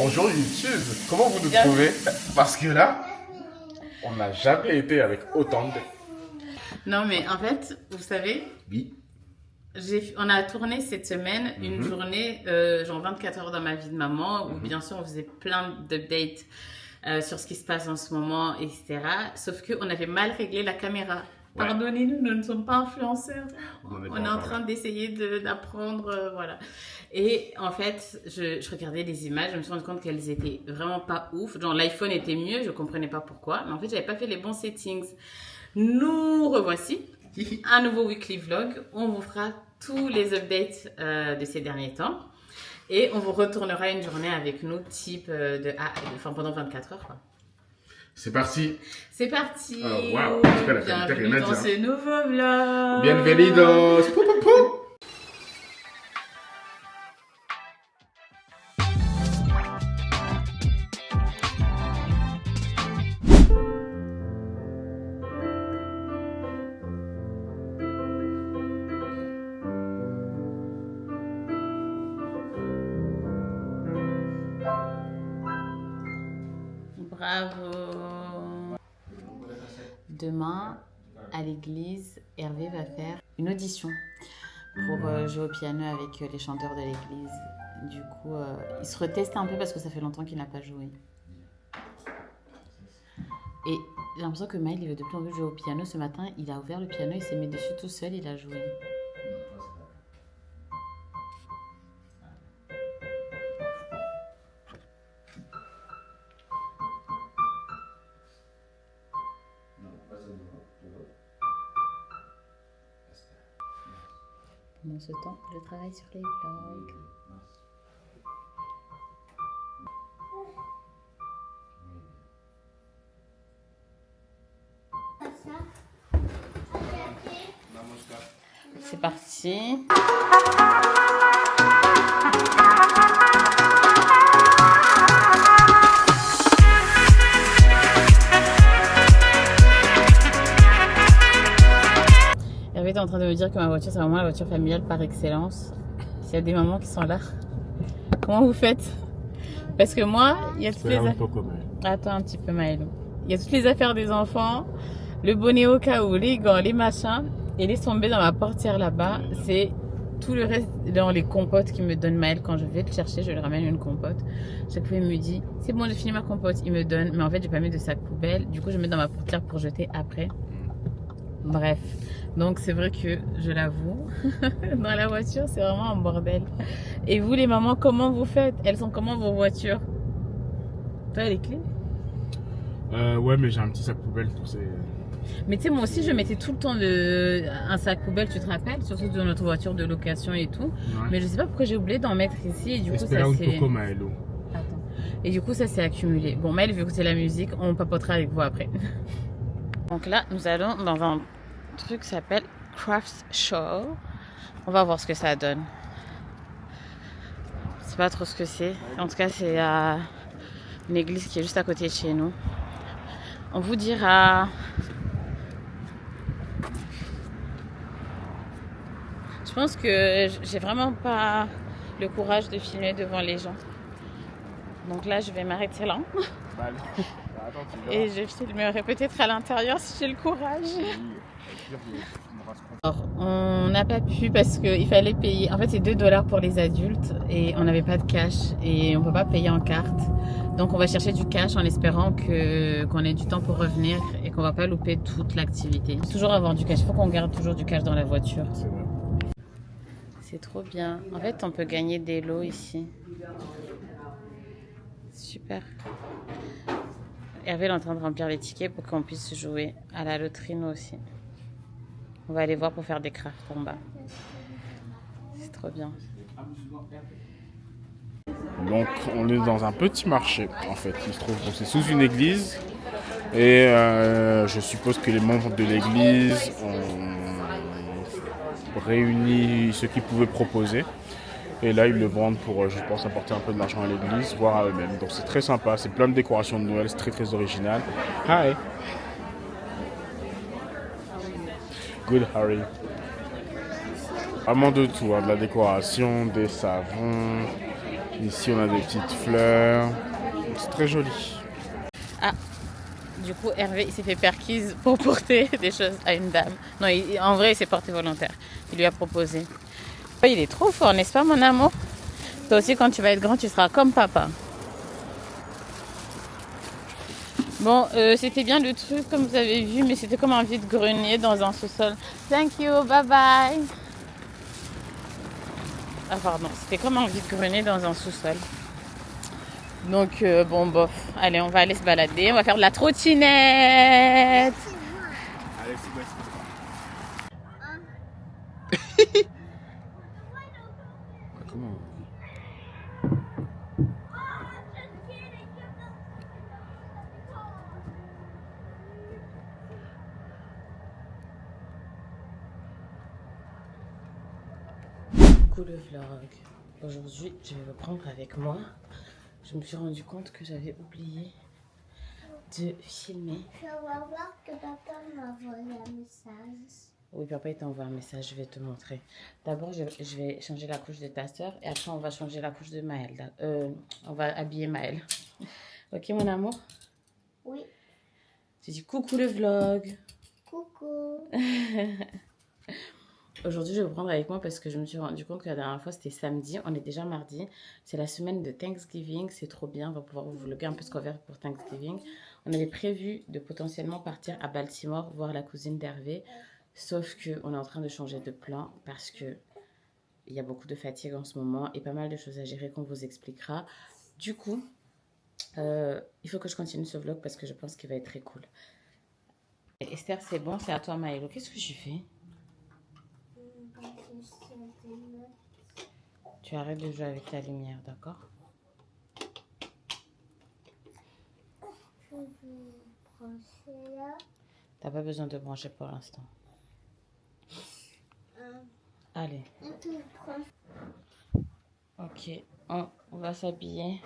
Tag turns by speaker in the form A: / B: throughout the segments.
A: Bonjour YouTube, comment vous nous trouvez? Parce que là, on n'a jamais été avec autant de...
B: Non mais en fait, vous savez,
A: Oui.
B: on a tourné cette semaine une journée, genre 24 heures dans ma vie de maman, où bien sûr on faisait plein d'updates sur ce qui se passe en ce moment, etc. Sauf qu'on avait mal réglé la caméra.
A: Ouais.
B: Pardonnez-nous, nous ne sommes pas influenceurs. On est en train
A: encore.
B: d'essayer d'apprendre, voilà. Et en fait, je regardais les images, je me suis rendu compte qu'elles étaient vraiment pas ouf. Genre l'iPhone était mieux, je comprenais pas pourquoi. Mais en fait, j'avais pas fait les bons settings. Nous revoici. Un nouveau weekly vlog. On vous fera tous les updates de ces derniers temps. Et on vous retournera une journée avec nous, type pendant 24 heures, quoi.
A: C'est parti.
B: C'est parti.
A: Oh, wow. J'espère la qualité,
B: Bienvenue
A: rien à
B: dans
A: dire.
B: ce nouveau vlog.
A: Bienvenidos. Pou, pou, pou.
B: Bravo. Demain, à l'église, Hervé va faire une audition pour jouer au piano avec les chanteurs de l'église. Du coup, il se reteste un peu parce que ça fait longtemps qu'il n'a pas joué. Et j'ai l'impression que Maël, il veut de plus en plus jouer au piano. Ce matin, il a ouvert le piano, il s'est mis dessus tout seul, il a joué. Pendant ce temps, je travaille sur les vlogs. C'est parti. Hervé est en train de me dire que ma voiture, c'est vraiment la voiture familiale par excellence. S'il y a des mamans qui sont là, comment vous faites? Parce que moi, il y a toutes les affaires. Attends un petit peu, Maëlou. Il y a toutes les affaires des enfants, le bonnet au cas où, les gants, les machins, et les tomber dans ma portière là-bas. C'est tout le reste dans les compotes qu'il me donne Maël. Quand je vais le chercher, je lui ramène une compote. Chaque fois, il me dit c'est bon, j'ai fini ma compote. Il me donne, mais en fait, j'ai pas mis de sac poubelle. Du coup, je mets dans ma portière pour jeter après. Bref, donc c'est vrai que je l'avoue, dans la voiture c'est vraiment un bordel. Et vous les mamans, comment vous faites? Elles sont comment vos voitures? Toi les clés?
A: Ouais, mais j'ai un petit sac poubelle.
B: Mais tu sais, moi aussi je mettais tout le temps un sac poubelle, tu te rappelles? Surtout dans notre voiture de location et tout. Ouais. Mais je sais pas pourquoi j'ai oublié d'en mettre ici et du coup ça c'est... Attends. Et du coup ça s'est accumulé. Bon, Maël veut écouter la musique, on papotera avec vous après. Donc là, nous allons dans un truc qui s'appelle Craft Show. On va voir ce que ça donne. Je sais pas trop ce que c'est. En tout cas, c'est une église qui est juste à côté de chez nous. On vous dira. Je pense que j'ai vraiment pas le courage de filmer devant les gens. Donc là, je vais m'arrêter là. Et je filmerai peut-être à l'intérieur si j'ai le courage. Alors, on n'a pas pu parce qu'il fallait payer. En fait, c'est 2 $ pour les adultes et on n'avait pas de cash et on ne peut pas payer en carte. Donc, on va chercher du cash en espérant qu'on ait du temps pour revenir et qu'on ne va pas louper toute l'activité. Toujours avoir du cash. Il faut qu'on garde toujours du cash dans la voiture.
A: C'est vrai.
B: C'est trop bien. En fait, on peut gagner des lots ici. Super. Hervé est en train de remplir les tickets pour qu'on puisse jouer à la loterie nous aussi. On va aller voir pour faire des crafts en bas. C'est trop bien.
A: Donc on est dans un petit marché en fait, il se trouve. Donc c'est sous une église et je suppose que les membres de l'église ont réuni ce qu'ils pouvaient proposer. Et là, ils le vendent pour, je pense, apporter un peu de l'argent à l'église, voire à eux-mêmes. Donc c'est très sympa, c'est plein de décorations de Noël, c'est très très original. Hi! Good Harry. Vraiment de tout, hein, de la décoration, des savons, Ici, on a des petites fleurs. C'est très joli.
B: Ah, du coup, Hervé, il s'est fait perquise pour porter des choses à une dame. Non, en vrai, il s'est porté volontaire. Il lui a proposé. Il est trop fort, n'est-ce pas, mon amour? Toi aussi, quand tu vas être grand, tu seras comme papa. Bon, c'était bien le truc, comme vous avez vu, mais c'était comme un vide-grenier dans un sous-sol. Thank you, bye bye. Ah, pardon, c'était comme un vide-grenier dans un sous-sol. Donc, bon, bof. Allez, on va aller se balader. On va faire de la trottinette.
A: Allez, c'est bon. Comment?
B: Coucou le vlog. Aujourd'hui, je vais vous prendre avec moi. Je me suis rendu compte que j'avais oublié de filmer.
C: Je vais voir que papa m'a envoyé un message.
B: Oui, papa, il t'a envoyé un message, je vais te montrer. D'abord, je vais changer la couche de ta soeur et après, on va changer la couche de Maëlle. On va habiller Maëlle. Ok, mon amour?
C: Oui.
B: Tu dis coucou le vlog.
C: Coucou.
B: Aujourd'hui, je vais vous prendre avec moi parce que je me suis rendu compte que la dernière fois, c'était samedi. On est déjà mardi. C'est la semaine de Thanksgiving. C'est trop bien. On va pouvoir vous vlogger un peu ce qu'on va faire pour Thanksgiving. On avait prévu de potentiellement partir à Baltimore voir la cousine d'Hervé. Sauf qu'on est en train de changer de plan parce que il y a beaucoup de fatigue en ce moment et pas mal de choses à gérer qu'on vous expliquera. Du coup, il faut que je continue ce vlog parce que je pense qu'il va être très cool. Et Esther, c'est bon, c'est à toi Maëlo. Qu'est-ce que tu fais? Tu arrêtes de jouer avec la lumière, d'accord?
C: Je vais brancher là.
B: T'as pas besoin de brancher pour l'instant. Allez. Ok, on va s'habiller.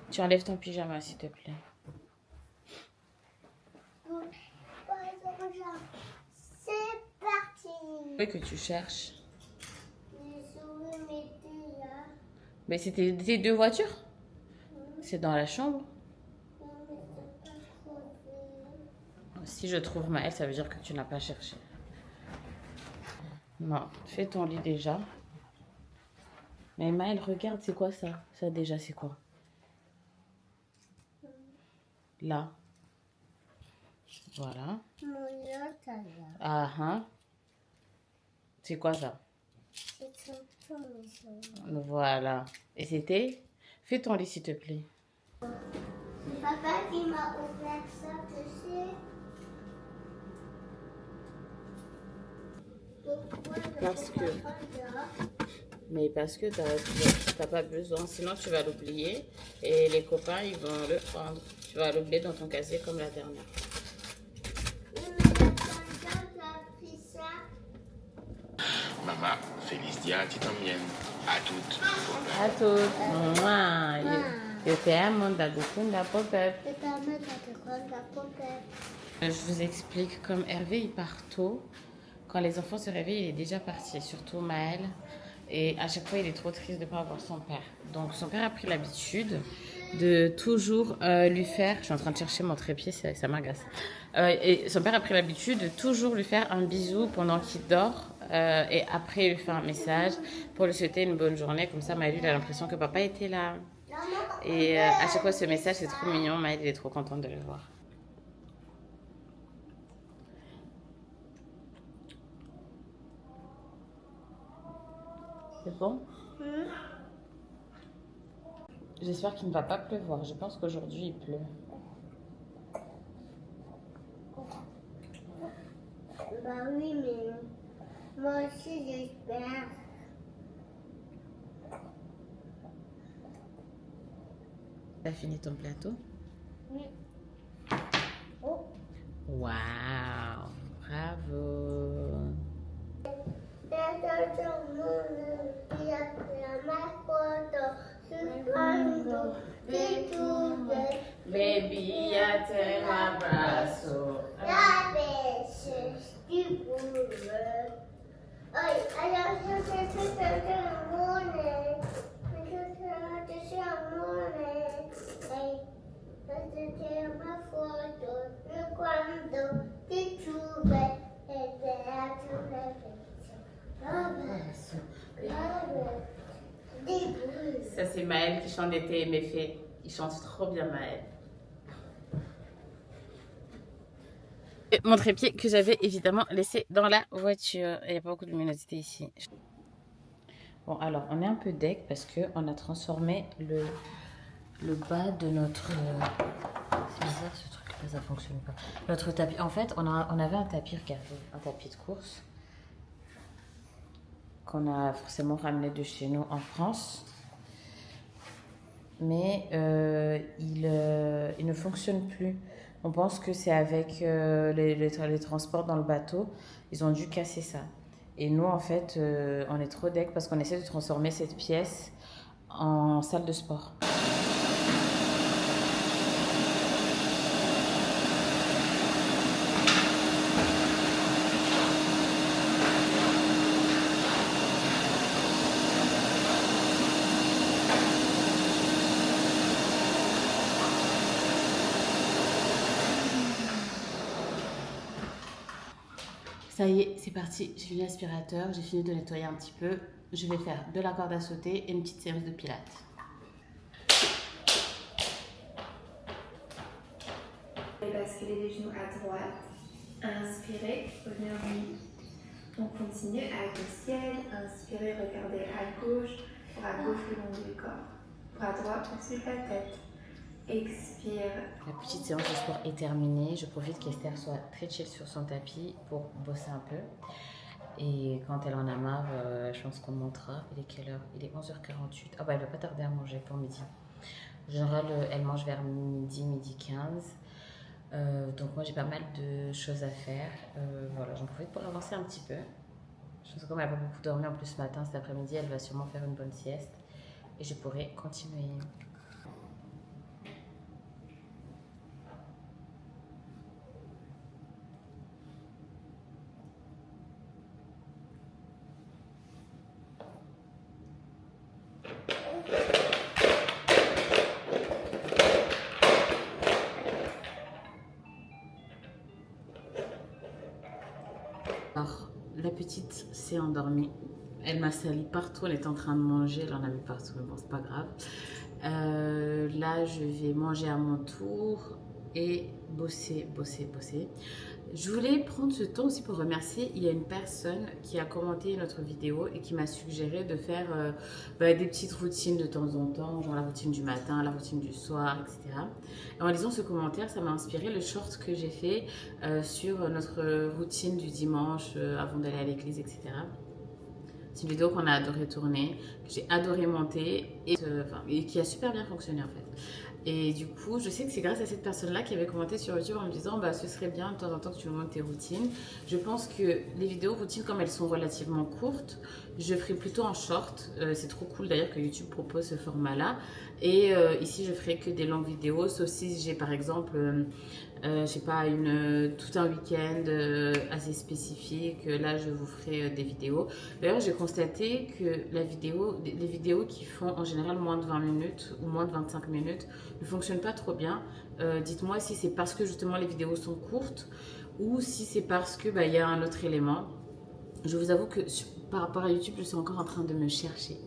B: Tu enlèves ton pyjama, s'il te plaît.
C: C'est parti.
B: Oui, que tu cherches.
C: Les souris mettaient là.
B: Mais c'était tes deux voitures? C'est dans la chambre?
C: Non, mais c'est pas trouvé.
B: Si je trouve Maëlle, ça veut dire que tu n'as pas cherché. Non, fais ton lit déjà. Mais Maëlle, regarde, c'est quoi ça? Ça déjà, c'est quoi? Là. Voilà.
C: Mon yacht là.
B: Ah ah. C'est quoi ça?
C: C'est un maison.
B: Voilà. Et c'était? Fais ton lit, s'il te plaît.
C: C'est papa qui m'a ouvert ça, tu sais.
B: Parce que... Mais parce que t'as pas besoin, sinon tu vas l'oublier et les copains ils vont le prendre. Tu vas l'oublier dans ton casier comme la dernière.
C: Oui, mais quelqu'un a pris ça.
D: Maman, Félicia, tu t'emmènes à toutes.
B: À tous. Moi, je t'aime, Dagokunda Pop-up.
C: Je t'amène à te prendre la poupée.
B: Je vous explique, comme Hervé il part tôt, quand les enfants se réveillent, il est déjà parti, surtout Maëlle. Et à chaque fois, il est trop triste de ne pas avoir son père. Donc, son père a pris l'habitude de toujours lui faire... Je suis en train de chercher mon trépied, ça m'agace. Et son père a pris l'habitude de toujours lui faire un bisou pendant qu'il dort. Et après, il lui fait un message pour lui souhaiter une bonne journée. Comme ça, Maëlle, il a l'impression que papa était là. Et à chaque fois, ce message, c'est trop mignon. Maëlle, il est trop contente de le voir. C'est bon? J'espère qu'il ne va pas pleuvoir. Je pense qu'aujourd'hui, il pleut.
C: Bah oui, mais moi aussi j'espère.
B: T'as fini ton plateau?
C: Oui. Oh.
B: Waouh! Bravo! Baby, ya te abrazo.
C: La bêche du boulot. Alors, je fais tout un monde.
B: Ça, c'est Maël qui chante d'été et Méfé. Il chante trop bien, Maël. Mon trépied que j'avais évidemment laissé dans la voiture. Il n'y a pas beaucoup de luminosité ici. Bon, alors, on est un peu deg parce qu'on a transformé le bas de notre... C'est bizarre ce truc-là, ça fonctionne pas. Notre tapis... En fait, on avait un tapis, regardez, un tapis de course qu'on a forcément ramené de chez nous en France. Mais il ne fonctionne plus. On pense que c'est avec les transports dans le bateau. Ils ont dû casser ça. Et nous, en fait, on est trop deg parce qu'on essaie de transformer cette pièce en salle de sport. Ça y est, c'est parti. J'ai fini l'aspirateur, j'ai fini de nettoyer un petit peu. Je vais faire de la corde à sauter et une petite séance de pilates.
E: Basculer les genoux à droite. Inspirez, revenez en lit. On continue avec le ciel. Inspirez, regardez à gauche, bras gauche le long du corps. Bras droit au-dessus de la tête. Expire.
B: La petite séance de sport est terminée. Je profite qu'Esther soit très chill sur son tapis pour bosser un peu. Et quand elle en a marre, je pense qu'on montera. Il est quelle heure? Il est 11h48. Ah bah elle va pas tarder à manger pour midi. En général, elle mange vers midi 15. Donc moi j'ai pas mal de choses à faire. Voilà, j'en profite pour avancer un petit peu. Je pense que comme elle n'a pas beaucoup dormi en plus ce matin, cet après-midi, elle va sûrement faire une bonne sieste. Et je pourrai continuer. Alors, la petite s'est endormie. Elle m'a sali partout, elle était en train de manger, elle en a mis partout, mais bon, c'est pas grave. Là, je vais manger à mon tour et bosser. Je voulais prendre ce temps aussi pour remercier. Il y a une personne qui a commenté notre vidéo et qui m'a suggéré de faire des petites routines de temps en temps, genre la routine du matin, la routine du soir, etc. Et en lisant ce commentaire, ça m'a inspiré le short que j'ai fait sur notre routine du dimanche avant d'aller à l'église, etc. C'est une vidéo qu'on a adoré tourner, que j'ai adoré monter et qui a super bien fonctionné en fait. Et du coup, je sais que c'est grâce à cette personne-là qui avait commenté sur YouTube en me disant ce serait bien de temps en temps que tu montes tes routines. Je pense que les vidéos routines, comme elles sont relativement courtes, je ferai plutôt en short. C'est trop cool d'ailleurs que YouTube propose ce format-là. Et ici, je ferai que des longues vidéos, sauf si j'ai par exemple... je sais pas, tout un week-end assez spécifique. Là, je vous ferai des vidéos. D'ailleurs, j'ai constaté que les vidéos qui font en général moins de 20 minutes ou moins de 25 minutes ne fonctionnent pas trop bien. Dites-moi si c'est parce que justement les vidéos sont courtes ou si c'est parce que y a un autre élément. Je vous avoue que par rapport à YouTube, je suis encore en train de me chercher.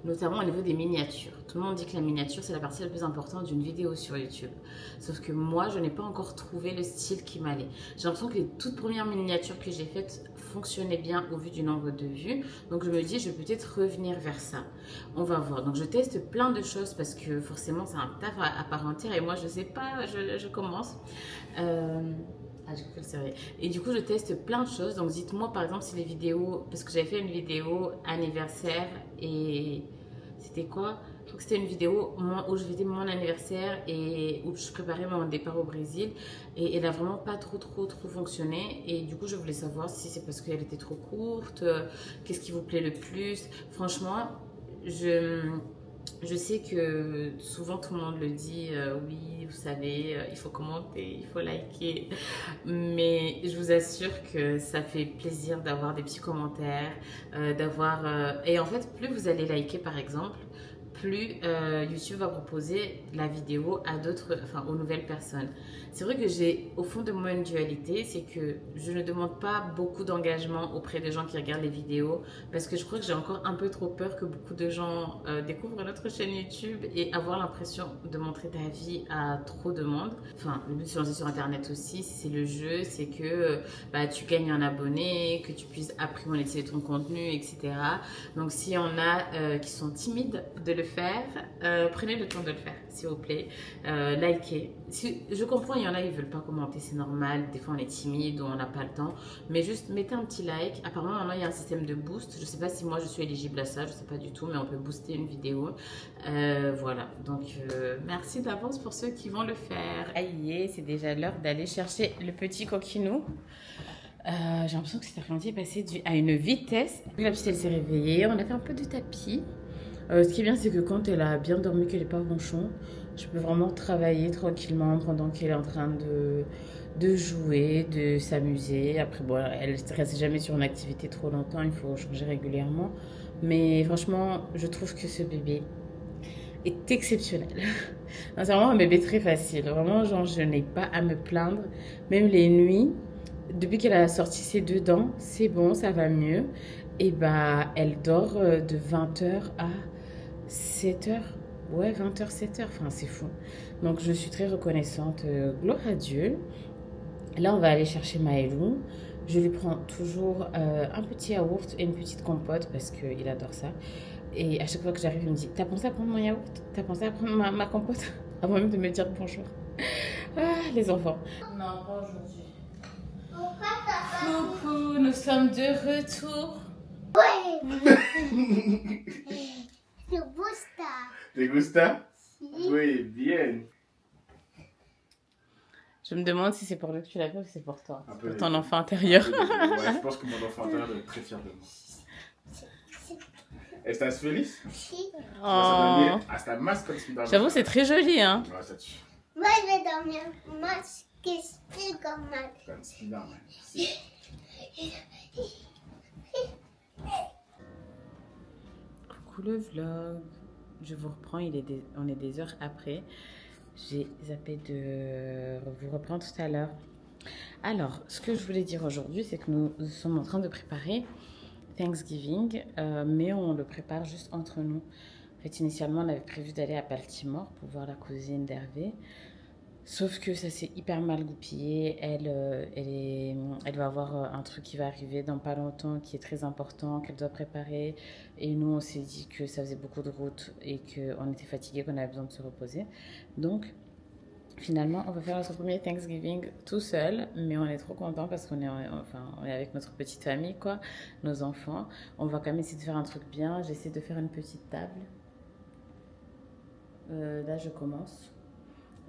B: Notamment au niveau des miniatures. Tout le monde dit que la miniature, c'est la partie la plus importante d'une vidéo sur YouTube. Sauf que moi, je n'ai pas encore trouvé le style qui m'allait. J'ai l'impression que les toutes premières miniatures que j'ai faites fonctionnaient bien au vu du nombre de vues. Donc je me dis, je vais peut-être revenir vers ça. On va voir. Donc je teste plein de choses parce que forcément, c'est un taf à part entière. Et moi, je sais pas, je commence. J'ai cru le sérieux. Et du coup, je teste plein de choses. Donc, dites-moi, par exemple, si les vidéos... Parce que j'avais fait une vidéo anniversaire et... C'était quoi? Je crois que c'était une vidéo où je fêtais mon anniversaire et où je préparais mon départ au Brésil. Et elle a vraiment pas trop fonctionné. Et du coup, je voulais savoir si c'est parce qu'elle était trop courte. Qu'est-ce qui vous plaît le plus? Franchement, je sais que souvent tout le monde le dit, oui, vous savez, il faut commenter, il faut liker. Mais je vous assure que ça fait plaisir d'avoir des petits commentaires, et en fait, plus vous allez liker par exemple, plus YouTube va proposer la vidéo à aux nouvelles personnes. C'est vrai que j'ai au fond de moi une dualité, c'est que je ne demande pas beaucoup d'engagement auprès des gens qui regardent les vidéos parce que je crois que j'ai encore un peu trop peur que beaucoup de gens découvrent notre chaîne YouTube et avoir l'impression de montrer ta vie à trop de monde. Enfin, le but de se lancer sur Internet aussi, c'est le jeu, c'est que tu gagnes un abonné, que tu puisses après monétiser ton contenu, etc. Donc, s'il y en a qui sont timides de le faire, prenez le temps de le faire, s'il vous plaît. Likez. Je comprends, il y en a, ils ne veulent pas commenter, c'est normal. Des fois, on est timide ou on n'a pas le temps. Mais juste, mettez un petit like. Apparemment, maintenant, il y a un système de boost. Je ne sais pas si moi, je suis éligible à ça. Je ne sais pas du tout, mais on peut booster une vidéo. Voilà. Donc, merci d'avance pour ceux qui vont le faire. Aïe, c'est déjà l'heure d'aller chercher le petit coquinou. J'ai l'impression que cet après-midi est passé à une vitesse. La petite, elle s'est réveillée. On a fait un peu de tapis. Ce qui est bien, c'est que quand elle a bien dormi, qu'elle n'est pas ronchon, je peux vraiment travailler tranquillement pendant qu'elle est en train de jouer, de s'amuser. Après, bon, elle ne reste jamais sur une activité trop longtemps, il faut changer régulièrement. Mais franchement, je trouve que ce bébé est exceptionnel. C'est vraiment un bébé très facile. Vraiment, genre, je n'ai pas à me plaindre. Même les nuits, depuis qu'elle a sorti ses 2 dents, c'est bon, ça va mieux. Et elle dort de 20h à 7h. Ouais, 20h, 7h. Enfin, c'est fou. Donc, je suis très reconnaissante. Gloire à Dieu. Là, on va aller chercher Maëlou. Je lui prends toujours un petit yaourt et une petite compote parce qu'il adore ça. Et à chaque fois que j'arrive, il me dit « T'as pensé à prendre mon yaourt? T'as pensé à prendre ma compote ?» Avant même de me dire bonjour. Ah, les enfants. Non, pas aujourd'hui.
C: Pourquoi t'as pas
B: Coucou, nous sommes de retour.
C: te gusta?
A: ¿Te gusta? Oui, bien.
B: Je me demande si c'est pour lui que tu l'as fait ou si c'est pour toi.
A: Pour
B: ton enfant intérieur.
A: Ouais, je pense que mon enfant intérieur est très fier de moi. ¿Estás feliz?
C: Si.
B: Oh.
A: Hasta más considerable.
B: J'avoue, c'est très joli, hein.
A: Ouais, ça tue.
C: Moi, je vais dormir. Moi, qu'est-ce que comme mal?
A: Considerable.
B: Coucou le vlog. Je vous reprends, on est des heures après. J'ai zappé de vous reprendre tout à l'heure. Alors, ce que je voulais dire aujourd'hui, c'est que nous sommes en train de préparer Thanksgiving, mais on le prépare juste entre nous. En fait, initialement, on avait prévu d'aller à Baltimore pour voir la cousine d'Hervé. Sauf que ça s'est hyper mal goupillé. Elle va avoir un truc qui va arriver dans pas longtemps, qui est très important, qu'elle doit préparer. Et nous, on s'est dit que ça faisait beaucoup de route et qu'on était fatigués, qu'on avait besoin de se reposer. Donc, finalement, on va faire notre premier Thanksgiving tout seul, mais on est trop contents parce qu'on est, on est avec notre petite famille, quoi, nos enfants. On va quand même essayer de faire un truc bien. J'essaie de faire une petite table. Là, je commence.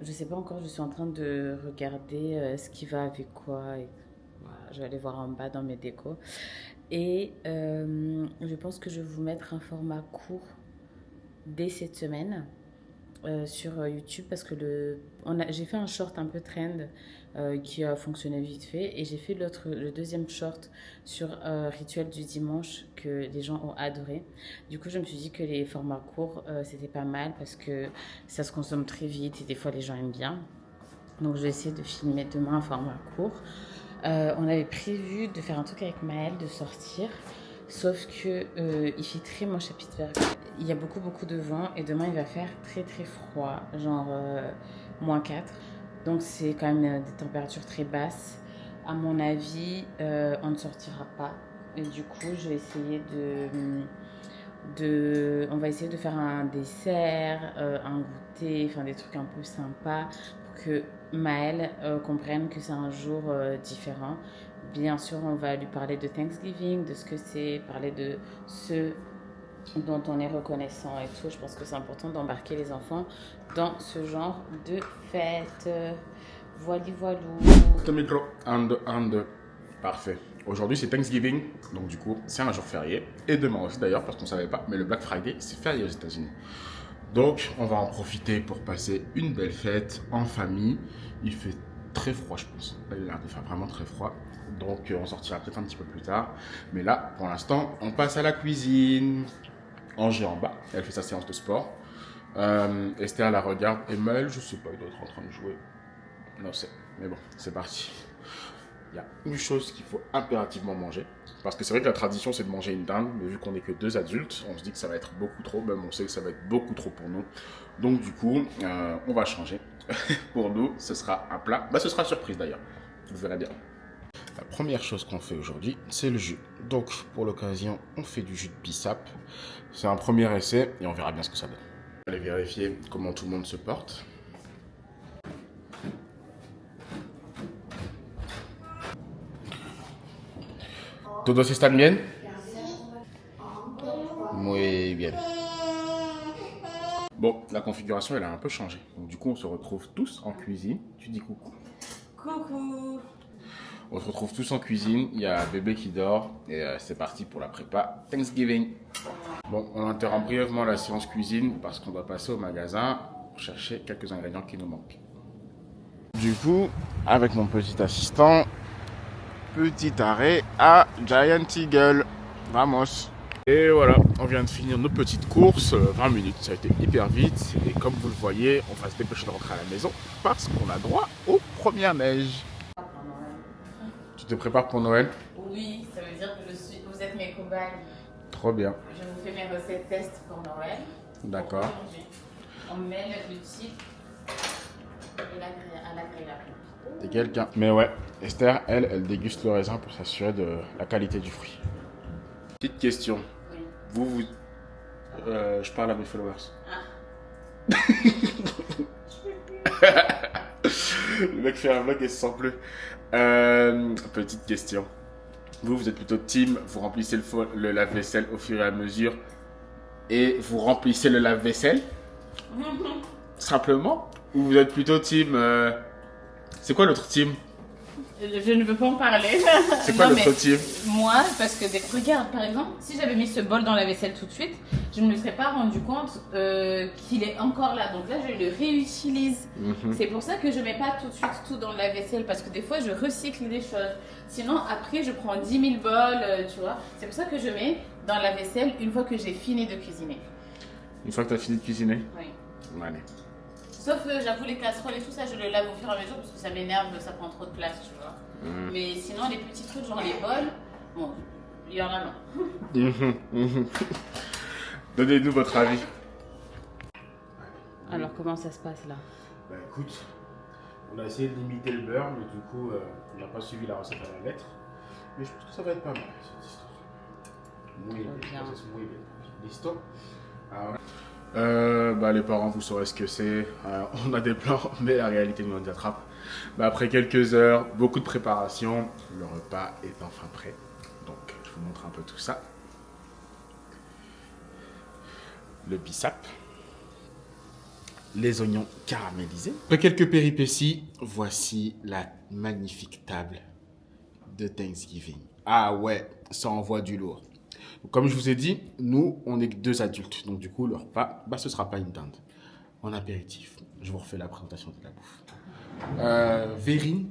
B: Je sais pas encore, je suis en train de regarder ce qui va avec quoi. Et voilà, je vais aller voir en bas dans mes décos. Et je pense que je vais vous mettre un format court dès cette semaine sur YouTube parce que j'ai fait un short un peu trend qui a fonctionné vite fait et j'ai fait le deuxième short sur Rituel du dimanche que les gens ont adoré. Du coup, je me suis dit que les formats courts c'était pas mal parce que ça se consomme très vite et des fois les gens aiment bien. Donc je vais essayer de filmer demain un format court. On avait prévu de faire un truc avec Maël, de sortir. Sauf que il fait très moche à Pittsburgh. Il y a beaucoup de vent et demain il va faire très froid, genre -4. Donc c'est quand même des températures très basses. À mon avis, on ne sortira pas. Et du coup, je vais essayer on va essayer de faire un dessert, un goûter, enfin des trucs un peu sympas pour que Maël comprenne que c'est un jour différent. Bien sûr, on va lui parler de Thanksgiving, de ce que c'est, parler de ce dont on est reconnaissant et tout. Je pense que c'est important d'embarquer les enfants dans ce genre de fête. Voilou.
A: Le micro, and. Parfait. Aujourd'hui, c'est Thanksgiving, donc du coup, c'est un jour férié. Et demain aussi d'ailleurs, parce qu'on ne savait pas, mais le Black Friday, c'est férié aux États-Unis. Donc, on va en profiter pour passer une belle fête en famille. Il fait très froid, je pense. Là, il a l'air de faire vraiment très froid. Donc, on sortira peut-être un petit peu plus tard. Mais là, pour l'instant, on passe à la cuisine. Angers en bas, elle fait sa séance de sport. Esther la regarde. Et Maël, je sais pas, il doit être en train de jouer. Non, c'est. Mais bon, c'est parti. Il y a une chose qu'il faut impérativement manger. Parce que c'est vrai que la tradition, c'est de manger une dinde. Mais vu qu'on n'est que 2 adultes, on se dit que ça va être beaucoup trop. Même on sait que ça va être beaucoup trop pour nous. Donc du coup, on va changer. Pour nous, ce sera un plat. Bah, ce sera surprise d'ailleurs. Vous verrez bien. La première chose qu'on fait aujourd'hui, c'est le jus. Donc, pour l'occasion, on fait du jus de bissap. C'est un premier essai et on verra bien ce que ça donne. Allez vérifier comment tout le monde se porte. ¿Todos están bien? Muy bien. Bon, la configuration, elle a un peu changé. Donc, du coup, on se retrouve tous en cuisine. Tu dis coucou.
B: Coucou.
A: On se retrouve tous en cuisine. Il y a bébé qui dort. Et c'est parti pour la prépa Thanksgiving. Bon, on interrompt brièvement la séance cuisine parce qu'on doit passer au magasin pour chercher quelques ingrédients qui nous manquent. Du coup, avec mon petit assistant, petit arrêt à Giant Eagle. Vamos. Et voilà, on vient de finir nos petites courses, 20 minutes, ça a été hyper vite. Et comme vous le voyez, on va se dépêcher de rentrer à la maison parce qu'on a droit aux premières neiges. Tu te prépares pour Noël?
B: Oui, ça veut dire que vous êtes mes cobayes.
A: Trop bien.
B: Je vous fais mes recettes test pour Noël.
A: D'accord.
B: On mêle l'utile et l'agréable.
A: T'es quelqu'un. Mais ouais, Esther, elle déguste le raisin pour s'assurer de la qualité du fruit. Petite question.
B: Oui.
A: Je parle à mes followers.
B: Ah.
A: Le mec fait un vlog et se sent plus. Petite question. Vous êtes plutôt team, vous remplissez le lave-vaisselle au fur et à mesure et vous remplissez le lave-vaisselle simplement? Ou vous êtes plutôt team... C'est quoi l'autre team?
B: Je ne veux pas en parler.
A: C'est quoi l'autre team?
B: Moi, parce que regarde, par exemple, si j'avais mis ce bol dans la vaisselle tout de suite, je ne me serais pas rendu compte qu'il est encore là. Donc là, je le réutilise. C'est pour ça que je ne mets pas tout de suite tout dans la vaisselle, parce que des fois, je recycle des choses. Sinon, après, je prends 10 000 bols, tu vois. C'est pour ça que je mets dans la vaisselle une fois que j'ai fini de cuisiner.
A: Une fois que tu as fini de cuisiner?
B: Oui.
A: Allez.
B: Sauf que j'avoue, les casseroles et tout ça, je le lave au fur et à mesure parce que ça m'énerve, ça prend trop de place, tu vois. Mais sinon, les petits trucs, genre les bols, bon, il y en a non.
A: Donnez-nous votre avis.
B: Alors, comment ça se passe là?
A: Bah écoute, on a essayé de limiter le beurre, mais du coup, on n'a pas suivi la recette à la lettre. Mais je pense que ça va être pas mal, cette histoire. Muy bien. Muy bien. Listo? Bah les parents, vous saurez ce que c'est. On a des plans, mais la réalité nous en attrape. Bah, après quelques heures, beaucoup de préparation, le repas est enfin prêt. Donc je vous montre un peu tout ça. Le bissap, les oignons caramélisés. Après quelques péripéties, voici la magnifique table de Thanksgiving. Ah ouais, ça envoie du lourd. Comme je vous ai dit, nous, on n'est que 2 adultes. Donc, du coup, le repas, bah, ce ne sera pas une dinde. En apéritif, je vous refais la présentation de la bouffe. Verrine,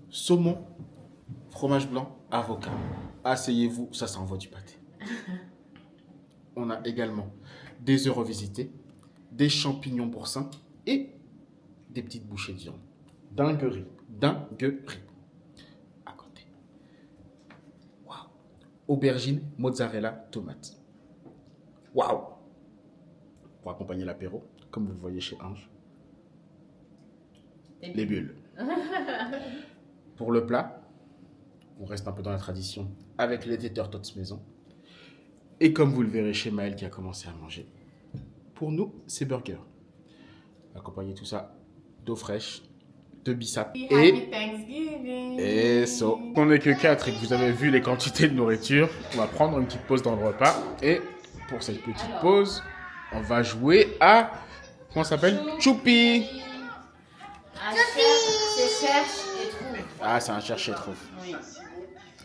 A: saumon, fromage blanc, avocat. Asseyez-vous, ça envoie du pâté. On a également des œufs revisités, des champignons boursin et des petites bouchées de viande. Dinguerie. Aubergine, mozzarella, tomate. Waouh! Pour accompagner l'apéro, comme vous le voyez chez Ange. Les bulles. Pour le plat, on reste un peu dans la tradition avec les téteurs tots maison. Et comme vous le verrez chez Maël qui a commencé à manger. Pour nous, c'est burger. Accompagner tout ça d'eau fraîche, de bissap et so. On n'est que 4 et que vous avez vu les quantités de nourriture, on va prendre une petite pause dans le repas. Et pour cette petite pause, on va jouer à... Comment ça s'appelle? Choupi.
B: C'est cherche et trouve.
A: Ah, c'est un cherche et trouve.
B: Oui.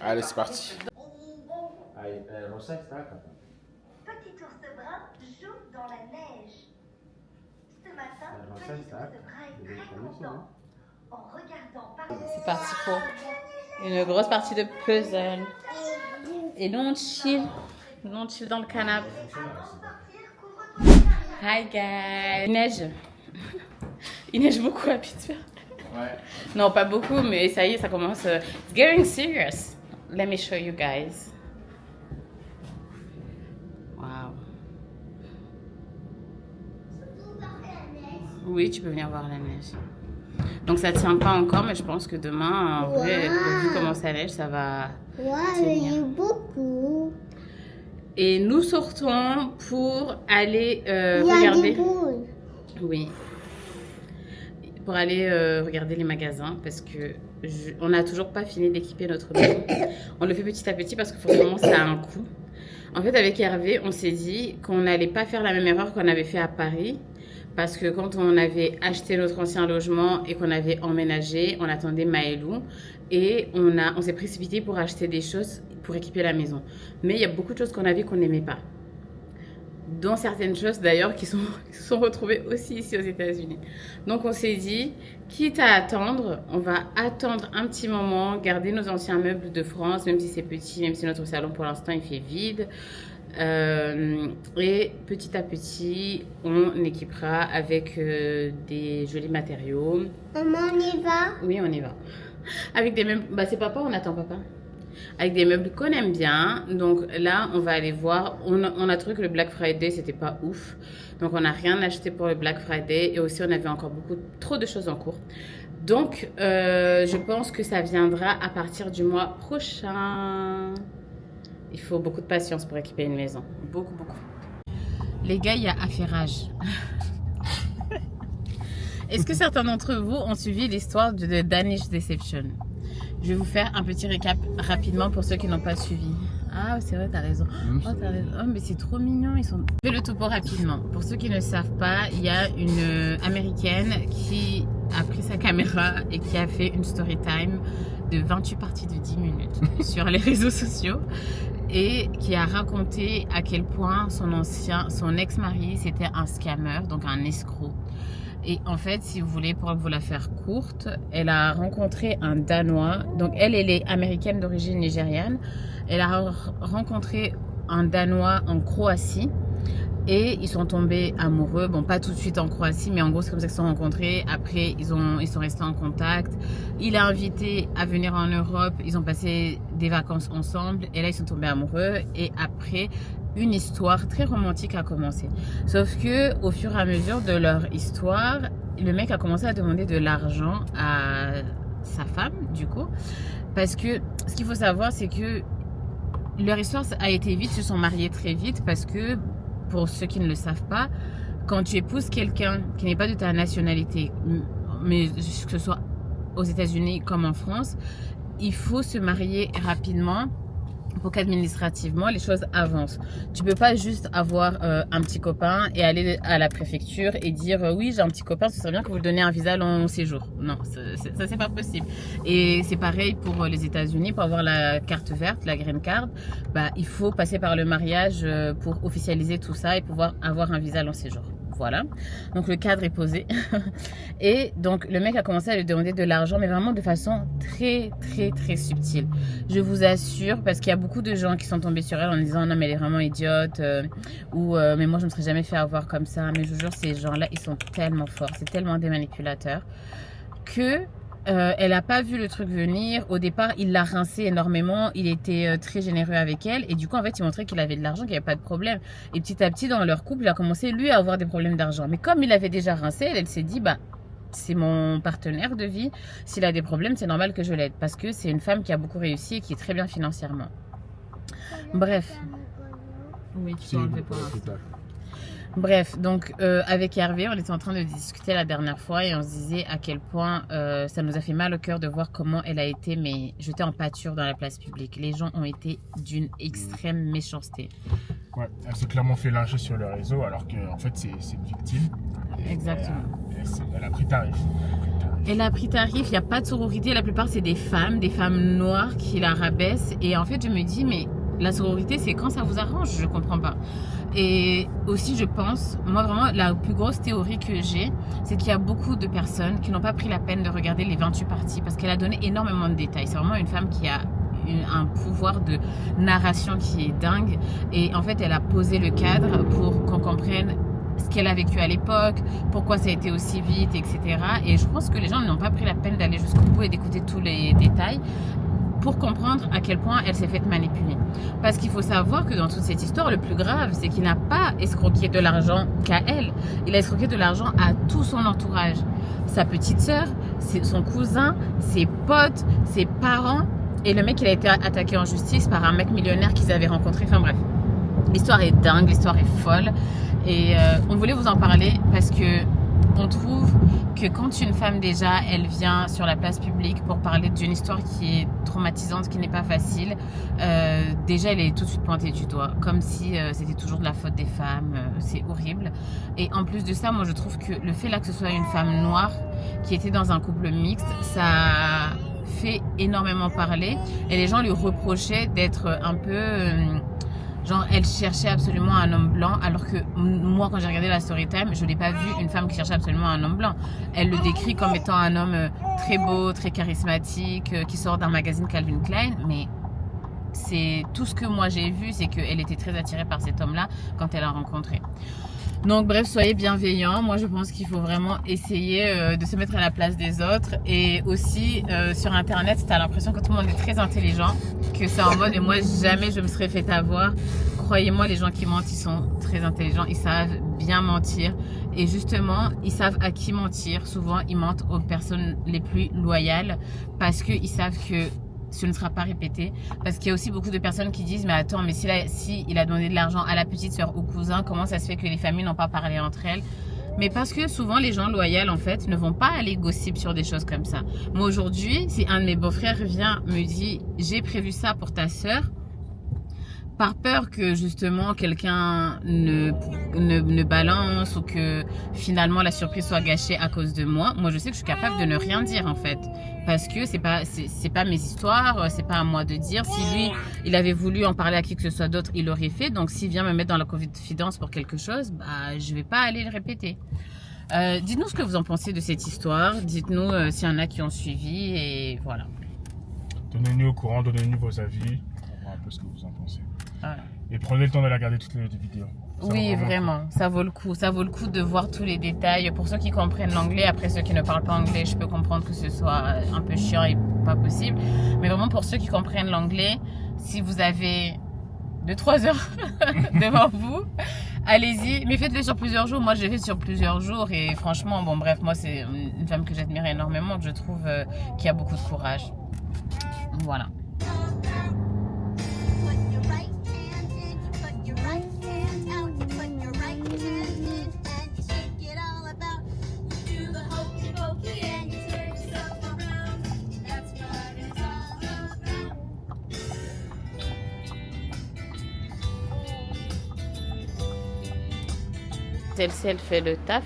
A: Allez, c'est parti.
F: Petit ours brun joue dans la neige. Ce matin, petit ours brun est très content en regardant par...
B: C'est parti pour une grosse partie de puzzle. Et nous on chill dans le canapé. Hi guys. Il neige beaucoup à Pittsburgh.
A: Ouais.
B: Non, pas beaucoup, mais ça y est, ça commence. It's getting serious. Let me show you guys. Wow. Oui, tu peux venir voir la neige. Donc ça tient pas encore, mais je pense que demain, en vrai, vu comment ça neige, ça va tenir.
C: Il y a beaucoup.
B: Et nous sortons pour aller
C: Il y a
B: regarder.
C: des boules.
B: Oui. Pour aller regarder les magasins parce que on n'a toujours pas fini d'équiper notre maison. On le fait petit à petit parce que forcément ça a un coût. En fait, avec Hervé, on s'est dit qu'on n'allait pas faire la même erreur qu'on avait fait à Paris. Parce que quand on avait acheté notre ancien logement et qu'on avait emménagé, on attendait Maëlou et on s'est précipité pour acheter des choses pour équiper la maison. Mais il y a beaucoup de choses qu'on avait qu'on n'aimait pas. Dont certaines choses d'ailleurs qui se sont retrouvées aussi ici aux États-Unis. Donc on s'est dit, quitte à attendre, on va attendre un petit moment, garder nos anciens meubles de France, même si c'est petit, même si notre salon pour l'instant il fait vide. Et petit à petit, on équipera avec des jolis matériaux.
C: Maman, on y va?
B: Oui, on y va. Avec des meubles. Bah, c'est papa, on attend papa. Avec des meubles qu'on aime bien. Donc là, on va aller voir. On a trouvé que le Black Friday, c'était pas ouf. Donc on n'a rien acheté pour le Black Friday. Et aussi, on avait encore trop de choses en cours. Donc, je pense que ça viendra à partir du mois prochain. Il faut beaucoup de patience pour équiper une maison. Beaucoup, beaucoup. Les gars, il y a affairage. Est-ce que certains d'entre vous ont suivi l'histoire de Danish Deception? Je vais vous faire un petit récap rapidement pour ceux qui n'ont pas suivi. Ah, c'est vrai, t'as raison. Oh, t'as raison. Oh, mais c'est trop mignon. Je fais le topo rapidement. Pour ceux qui ne savent pas, il y a une Américaine qui a pris sa caméra et qui a fait une story time de 28 parties de 10 minutes sur les réseaux sociaux et qui a raconté à quel point son ex-mari, c'était un scammer, donc un escroc. Et en fait, si vous voulez, pour vous la faire courte, elle a rencontré un Danois. Donc elle est américaine d'origine nigériane. Elle a rencontré un Danois en Croatie. Et ils sont tombés amoureux. Bon, pas tout de suite en Croatie, mais en gros, c'est comme ça qu'ils se sont rencontrés. Après, ils sont restés en contact. Il l'a invité à venir en Europe. Ils ont passé des vacances ensemble. Et là, ils sont tombés amoureux. Et après, une histoire très romantique a commencé. Sauf que, au fur et à mesure de leur histoire, le mec a commencé à demander de l'argent à sa femme, du coup. Parce que, ce qu'il faut savoir, c'est que leur histoire a été vite. Ils se sont mariés très vite parce que, pour ceux qui ne le savent pas, quand tu épouses quelqu'un qui n'est pas de ta nationalité, mais que ce soit aux États-Unis comme en France, il faut se marier rapidement pour qu'administrativement les choses avancent. Tu peux pas juste avoir un petit copain et aller à la préfecture et dire oui, j'ai un petit copain, ce serait bien que vous lui donniez un visa long séjour. Non, ça c'est pas possible. Et c'est pareil pour les États-Unis. Pour avoir la carte verte, la green card, bah, il faut passer par le mariage pour officialiser tout ça et pouvoir avoir un visa long séjour. Voilà, donc le cadre est posé. Et donc le mec a commencé à lui demander de l'argent, mais vraiment de façon très très très subtile. Je vous assure, parce qu'il y a beaucoup de gens qui sont tombés sur elle en disant non mais elle est vraiment idiote, ou mais moi je me serais jamais fait avoir comme ça. Mais je vous jure, ces gens-là, ils sont tellement forts, c'est tellement des manipulateurs que elle n'a pas vu le truc venir. Au départ, il l'a rincé énormément. Il était très généreux avec elle. Et du coup, en fait, il montrait qu'il avait de l'argent, qu'il n'y avait pas de problème. Et petit à petit, dans leur couple, il a commencé, lui, à avoir des problèmes d'argent. Mais comme il avait déjà rincé, elle s'est dit, bah, c'est mon partenaire de vie. S'il a des problèmes, c'est normal que je l'aide. Parce que c'est une femme qui a beaucoup réussi et qui est très bien financièrement. Bref. Oui, tu peux enlever pour l'instant. Bref, donc avec Hervé, on était en train de discuter la dernière fois et on se disait à quel point ça nous a fait mal au cœur de voir comment elle a été jetée en pâture dans la place publique. Les gens ont été d'une extrême méchanceté.
A: Ouais, elle s'est clairement fait lyncher sur le réseau alors qu'en fait c'est une victime.
B: Exactement.
A: Elle a pris tarif.
B: Elle a pris tarif, il n'y a pas de sororité, la plupart c'est des femmes noires qui la rabaissent. Et en fait je me dis mais la sororité c'est quand ça vous arrange, je comprends pas. Et aussi je pense, moi vraiment la plus grosse théorie que j'ai, c'est qu'il y a beaucoup de personnes qui n'ont pas pris la peine de regarder les 28 parties parce qu'elle a donné énormément de détails. C'est vraiment une femme qui a un pouvoir de narration qui est dingue et en fait elle a posé le cadre pour qu'on comprenne ce qu'elle a vécu à l'époque, pourquoi ça a été aussi vite, etc. Et je pense que les gens n'ont pas pris la peine d'aller jusqu'au bout et d'écouter tous les détails pour comprendre à quel point elle s'est faite manipuler. Parce qu'il faut savoir que dans toute cette histoire, le plus grave, c'est qu'il n'a pas escroqué de l'argent qu'à elle. Il a escroqué de l'argent à tout son entourage. Sa petite sœur, son cousin, ses potes, ses parents. Et le mec, il a été attaqué en justice par un mec millionnaire qu'ils avaient rencontré. Enfin bref, l'histoire est dingue, l'histoire est folle. Et on voulait vous en parler parce que on trouve que quand une femme déjà, elle vient sur la place publique pour parler d'une histoire qui est traumatisante, qui n'est pas facile, déjà elle est tout de suite pointée du doigt, comme si c'était toujours de la faute des femmes, c'est horrible. Et en plus de ça, moi je trouve que le fait là que ce soit une femme noire qui était dans un couple mixte, ça fait énormément parler et les gens lui reprochaient d'être un peu... genre, elle cherchait absolument un homme blanc, alors que moi, quand j'ai regardé la Storytime, je n'ai pas vu une femme qui cherchait absolument un homme blanc. Elle le décrit comme étant un homme très beau, très charismatique, qui sort d'un magazine Calvin Klein, mais c'est tout ce que moi j'ai vu, c'est qu'elle était très attirée par cet homme-là quand elle l'a rencontré. Donc bref, soyez bienveillants. Moi, je pense qu'il faut vraiment essayer de se mettre à la place des autres. Et aussi, sur Internet, tu as l'impression que tout le monde est très intelligent, que c'est en mode, et moi, jamais je me serais fait avoir. Croyez-moi, les gens qui mentent, ils sont très intelligents. Ils savent bien mentir. Et justement, ils savent à qui mentir. Souvent, ils mentent aux personnes les plus loyales parce qu'ils savent que ce ne sera pas répété, parce qu'il y a aussi beaucoup de personnes qui disent mais attends, mais si il a donné de l'argent à la petite soeur, au cousin, comment ça se fait que les familles n'ont pas parlé entre elles? Mais parce que souvent les gens loyaux en fait ne vont pas aller gossip sur des choses comme ça. Moi aujourd'hui, si un de mes beaux-frères vient me dit j'ai prévu ça pour ta soeur, par peur que justement quelqu'un ne balance ou que finalement la surprise soit gâchée à cause de moi, moi je sais que je suis capable de ne rien dire en fait. Parce que c'est pas mes histoires, c'est pas à moi de dire. Si lui, il avait voulu en parler à qui que ce soit d'autre, il l'aurait fait. Donc s'il vient me mettre dans la confidence pour quelque chose, bah je vais pas aller le répéter. Dites-nous ce que vous en pensez de cette histoire. Dites-nous s'il y en a qui ont suivi et voilà.
A: Donnez-nous au courant, donnez-nous vos avis. On voit un peu ce que vous en pensez.
B: Ouais.
A: Et prenez le temps d'aller regarder toutes les vidéos.
B: Oui, vraiment, ça vaut le coup. Ça vaut le coup de voir tous les détails. Pour ceux qui comprennent l'anglais, après ceux qui ne parlent pas anglais, je peux comprendre que ce soit un peu chiant et pas possible. Mais vraiment, pour ceux qui comprennent l'anglais, si vous avez 2-3 heures devant vous, allez-y. Mais faites-le sur plusieurs jours. Moi, j'ai fait sur plusieurs jours. Et franchement, bon bref, moi, c'est une femme que j'admire énormément, que je trouve qui a beaucoup de courage. Voilà. Celle-ci, elle fait le taf.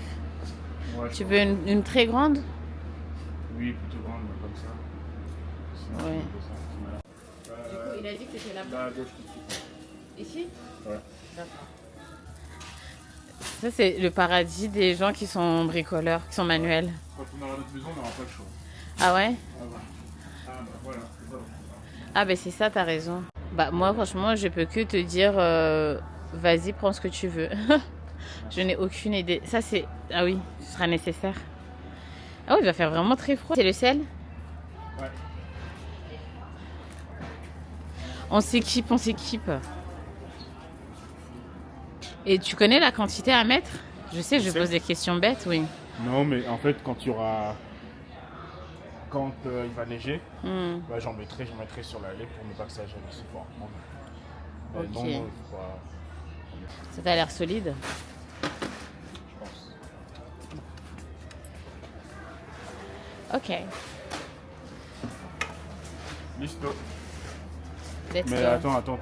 B: Ouais, tu veux une très grande?
A: Oui, plutôt grande, comme ça.
B: Oui. Du coup, il a dit que c'était là-bas.
A: Là, à gauche, tout de suite.
B: Ici?
A: Ouais.
B: D'accord. Ça, c'est le paradis des gens qui sont bricoleurs, qui sont manuels.
A: Quand on aura notre maison, on n'aura pas le choix.
B: Ah ouais?
A: Ah ouais. Ah bah voilà.
B: Ah ben c'est ça, t'as raison. Bah moi, franchement, je peux que te dire, vas-y, prends ce que tu veux. Je n'ai aucune idée. Ça, c'est... Ah oui, ce sera nécessaire. Ah oui, il va faire vraiment très froid. C'est le sel?
A: Ouais.
B: On s'équipe, on s'équipe. Et tu connais la quantité à mettre? Je sais, je pose des questions bêtes, oui.
A: Non, mais en fait, quand il va neiger, bah, j'en mettrai sur la lait pour ne pas que ça gêne aussi fort.
B: Ok.
A: Non, il faut pas...
B: Ça t'a l'air solide?
A: Je pense.
B: Ok.
A: Listo.
B: Let's
A: Mais
B: go.
A: attends.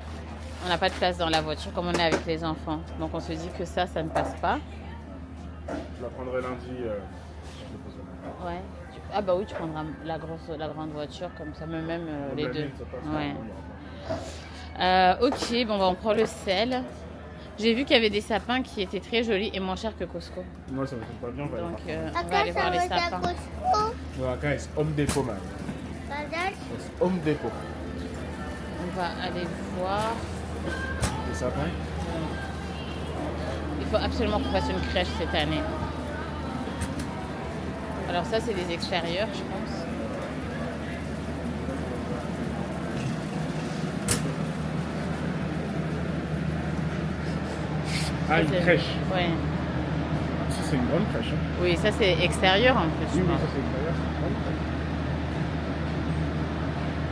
B: On n'a pas de place dans la voiture comme on est avec les enfants. Donc on se dit que ça ne passe pas.
A: Je la prendrai lundi. Je le poserai lundi.
B: Ouais. Ah bah oui, tu prendras la grande voiture comme ça, même les deux. Ouais. Ok, bon bah on prend le sel. J'ai vu qu'il y avait des sapins qui étaient très jolis et moins chers que Costco.
A: Moi, ça me fait pas bien.
B: Donc on va aller voir les sapins.
A: Ouais, c'est Home Depot, man. C'est Home Depot.
B: On va aller voir.
A: Les sapins?
B: Il faut faut absolument qu'on fasse une crèche cette année. Alors ça, c'est des extérieurs, je pense.
A: Ah, une crèche.
B: Ouais.
A: Ça, c'est une grande crèche. Hein.
B: Oui, ça, c'est extérieur en plus.
A: Oui,
B: je pense.
A: ça, c'est extérieur.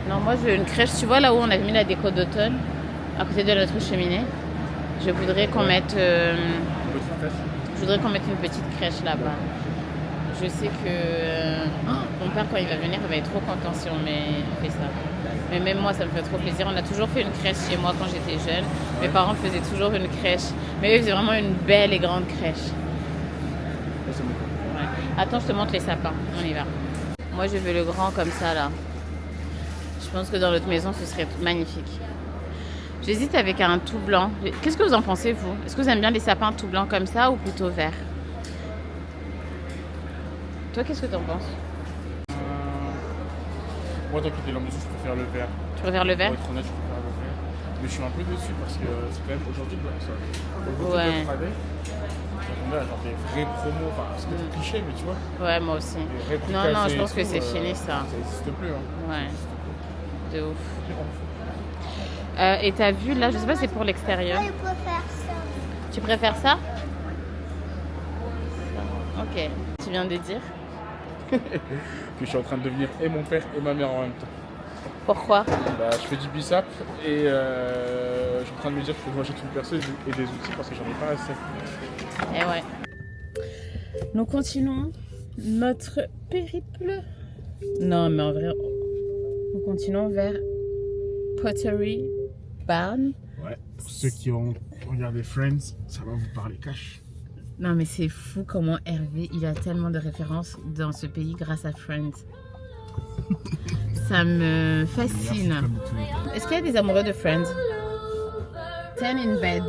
B: Non, moi, je veux une crèche. Tu vois là où on a mis la déco d'automne, à côté de notre cheminée. Je voudrais qu'on mette... je voudrais qu'on mette une petite crèche là-bas. Je sais que mon père, quand il va venir, il va être trop content si on fait ça. Mais même moi, ça me fait trop plaisir. On a toujours fait une crèche chez moi quand j'étais jeune. Mes parents faisaient toujours une crèche. Mais eux, ils faisaient vraiment une belle et grande crèche. Ouais. Attends, je te montre les sapins. On y va. Moi, je veux le grand comme ça, là. Je pense que dans notre maison, ce serait magnifique. J'hésite avec un tout blanc. Qu'est-ce que vous en pensez, vous? Est-ce que vous aimez bien les sapins tout blancs comme ça ou plutôt verts? Toi, qu'est-ce que tu en penses?
A: Moi, tant qu'il est dans la maison, je préfère le vert.
B: Tu préfères le vert?
A: Pour être honnête, je préfère le vert. Mais je suis un peu déçu parce que c'est quand même aujourd'hui ça.
B: Ouais.
A: On a genre des vrais promos, enfin c'est peut-être cliché, mais tu vois.
B: Ouais, moi aussi. Non, je pense que c'est fini ça.
A: Ça n'existe plus. Hein.
B: Ouais. De ouf. Et t'as vu là, je sais pas, c'est pour l'extérieur.
C: Je préfère ça.
B: Tu préfères ça? Ok. Tu viens de dire?
A: Que je suis en train de devenir et mon père et ma mère en même temps.
B: Pourquoi?
A: Bah, je fais du bissap et je suis en train de me dire qu'il faut que j'achète une perceuse et des outils parce que j'en ai pas assez.
B: Eh ouais. Nous continuons notre périple. Non, mais en vrai, nous continuons vers Pottery Barn.
A: Ouais, pour ceux qui ont regardé Friends, ça va vous parler cash.
B: Non, mais c'est fou comment Hervé, il a tellement de références dans ce pays grâce à Friends. Ça me fascine. Est-ce qu'il y a des amoureux de Friends? Ten in bed.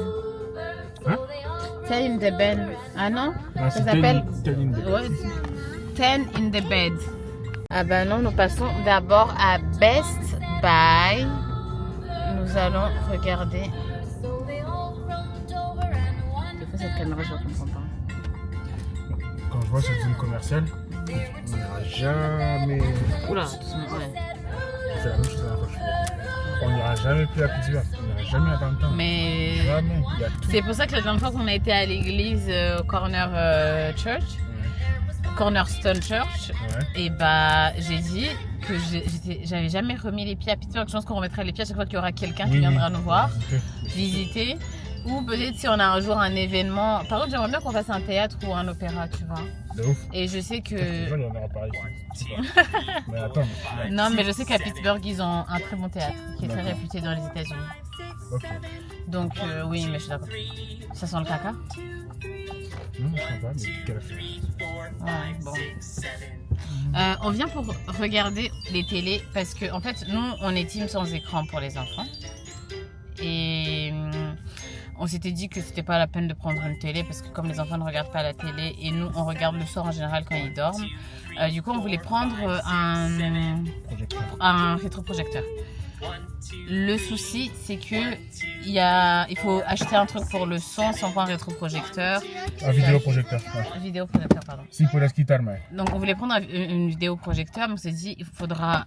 A: Hein?
B: Ten in the bed. Ah non?
A: Ah,
B: Ça s'appelle...
A: Ten in the bed.
B: Ouais. Ten in the bed. Ah ben non, nous passons d'abord à Best Buy. Nous allons regarder... Des fois cette caméra, je ne comprends pas.
A: Quand je vois cette zone commerciale, on n'ira jamais...
B: Oula, doucement, ouais.
A: C'est la même chose à la fois que je fais. On n'ira jamais plus à Pittsburgh, on n'ira jamais à Downtown.
B: Mais
A: Jamais, il y a tout.
B: c'est pour ça que la dernière fois qu'on a été à l'église Corner Church, Cornerstone Church, et bah j'ai dit que j'avais jamais remis les pieds à Pittsburgh. Je pense qu'on remettra les pieds à chaque fois qu'il y aura quelqu'un qui viendra nous voir, visiter. Ou peut-être si on a un jour un événement. Par contre, j'aimerais bien qu'on fasse un théâtre ou un opéra, tu vois.
A: De ouf.
B: Et je sais que...
A: Il y en aura pareil ici. Mais attends.
B: Non, mais je sais qu'à Pittsburgh, ils ont un très bon théâtre qui est très réputé dans les États-Unis.
A: Ok.
B: Donc, oui, mais je suis d'accord. Ça sent le caca?
A: Non, je sais pas, mais quelle affaire.
B: Ouais, bon. On vient pour regarder les télés parce que, en fait, nous, on est team sans écran pour les enfants. Et on s'était dit que c'était pas la peine de prendre une télé parce que comme les enfants ne regardent pas la télé et nous on regarde le soir en général quand ils dorment, du coup on voulait prendre un rétroprojecteur. Le souci c'est que il faut acheter un truc pour le son sans prendre un rétroprojecteur.
A: Un vidéoprojecteur.
B: Un vidéoprojecteur, pardon.
A: Si pour la quitarme.
B: Donc on voulait prendre une vidéoprojecteur, mais on s'est dit il faudra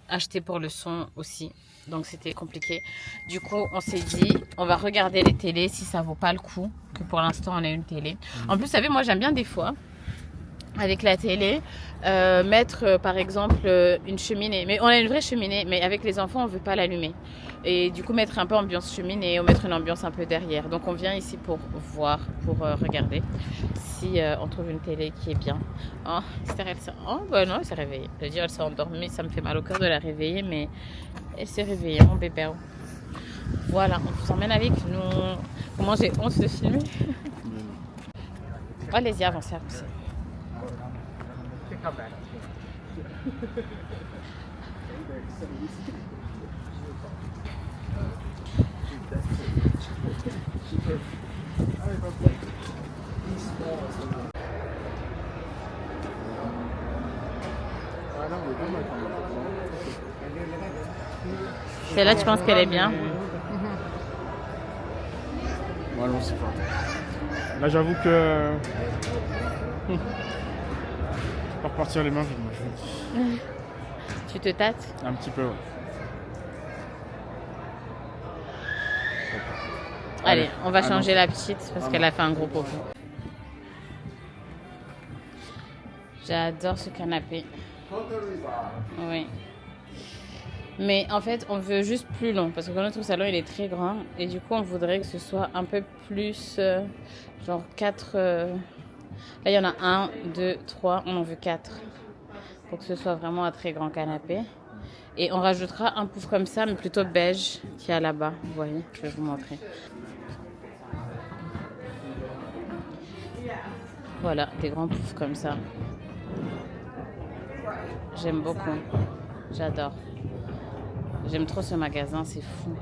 B: acheter pour le son aussi. Donc c'était compliqué. Du coup, on s'est dit, on va regarder les télés si ça vaut pas le coup, que pour l'instant on a une télé. En plus, vous savez, moi j'aime bien des fois, avec la télé, mettre par exemple une cheminée. Mais on a une vraie cheminée, mais avec les enfants on veut pas l'allumer. Et du coup mettre un peu ambiance cheminée ou mettre une ambiance un peu derrière. Donc on vient ici pour voir, pour regarder si on trouve une télé qui est bien. Oh, bah non, elle s'est réveillée. Je veux dire, elle s'est endormie, ça me fait mal au cœur de la réveiller, mais elle s'est réveillée, mon bébé. Voilà, on vous emmène avec nous. Comment j'ai honte de filmer. Allez-y, avancez, avancez. Celle-là, tu penses qu'elle est bien?
A: Moi non, c'est pas. Là, j'avoue que... Pour repartir les mains vides, moi, je vous dis.
B: Tu te tâtes?
A: Un petit peu, ouais.
B: Allez, on va changer la petite parce qu'elle a fait un gros pot. J'adore ce canapé. Oui. Mais en fait, on veut juste plus long parce que notre salon il est très grand et du coup, on voudrait que ce soit un peu plus, genre 4. Là, il y en a 1, 2, 3, on en veut 4 pour que ce soit vraiment un très grand canapé. Et on rajoutera un pouf comme ça, mais plutôt beige, qui est là-bas. Vous voyez, je vais vous montrer. Voilà, des grands poufs comme ça. J'aime beaucoup. J'adore. J'aime trop ce magasin, c'est fou.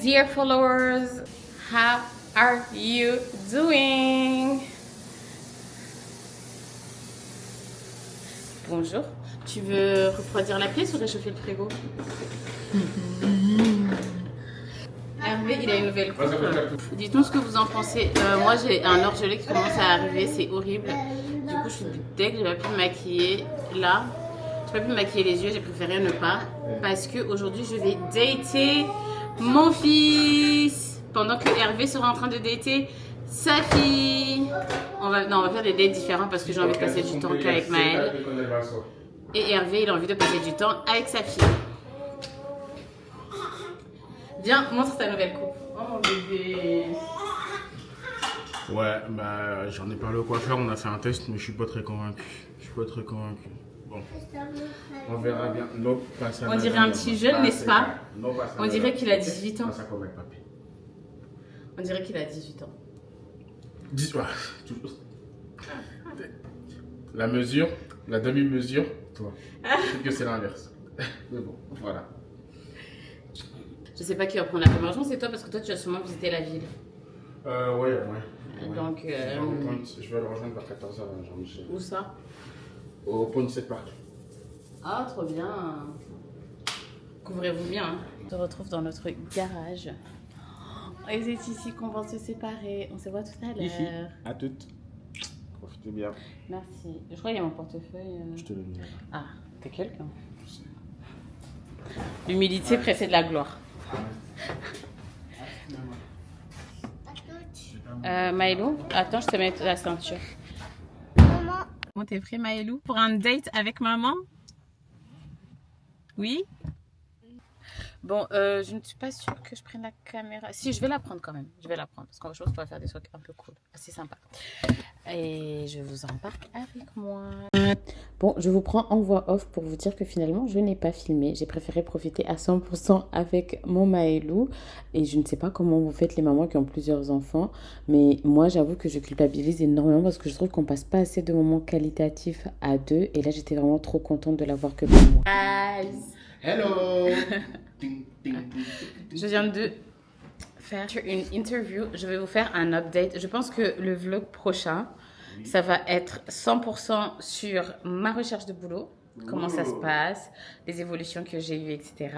B: Dear followers, how are you doing? Bonjour. Tu veux refroidir la pièce ou réchauffer le frigo? Hervé, il a une nouvelle coupe. Dites-nous ce que vous en pensez. Moi, j'ai un orgelé qui commence à arriver, c'est horrible. Du coup, je suis dès que j'ai pas pu me maquiller là. J'ai pas pu me maquiller les yeux, j'ai préféré ne pas. Parce qu'aujourd'hui, je vais dater mon fils pendant que Hervé sera en train de dater sa fille. On va faire des dates différents parce que j'ai envie de passer du temps qu'avec Maël. Et Hervé, il a envie de passer du temps avec sa fille. Viens, montre ta nouvelle coupe. Oh mon bébé.
A: Ouais, bah j'en ai parlé au coiffeur, on a fait un test, mais je suis pas très convaincu. Bon, on verra bien.
B: On dirait un petit jeune, n'est-ce pas? On dirait qu'il a 18 ans. On dirait qu'il a 18 ans.
A: La mesure, la demi-mesure, toi. Je trouve que c'est l'inverse. Mais bon, voilà.
B: Je sais pas qui va prendre la première chance, c'est toi parce que toi tu as sûrement visité la ville.
A: Ouais.
B: Donc,
A: je vais le rejoindre vers 14h, Jean-Michel.
B: Où ça?
A: Au Point 7 Park.
B: Ah, trop bien. Couvrez-vous bien. On se retrouve dans notre garage. Et c'est ici qu'on va se séparer. On se voit tout à l'heure.
A: Ici, à toutes. Profitez bien.
B: Merci. Je crois qu'il y a mon portefeuille.
A: Je te le dis.
B: Ah, t'es quelqu'un. L'humilité précède la gloire. Maëlou, attends, je te mets la ceinture.
C: Maman.
B: Bon, t'es prêt, Maëlou, pour un date avec maman? Oui? Bon, je ne suis pas sûre que je prenne la caméra. Si, je vais la prendre quand même. Je vais la prendre parce qu'on va faire des trucs un peu cool, assez sympa. Et je vous embarque avec moi. Bon, je vous prends en voix off pour vous dire que finalement, je n'ai pas filmé. J'ai préféré profiter à 100% avec mon Maëlou. Et je ne sais pas comment vous faites les mamans qui ont plusieurs enfants. Mais moi, j'avoue que je culpabilise énormément parce que je trouve qu'on passe pas assez de moments qualitatifs à deux. Et là, j'étais vraiment trop contente de l'avoir que pour moi.
A: Hello.
B: Je viens de faire une interview. Je vais vous faire un update. Je pense que le vlog prochain, ça va être 100% sur ma recherche de boulot, comment ça se passe, les évolutions que j'ai eues, etc.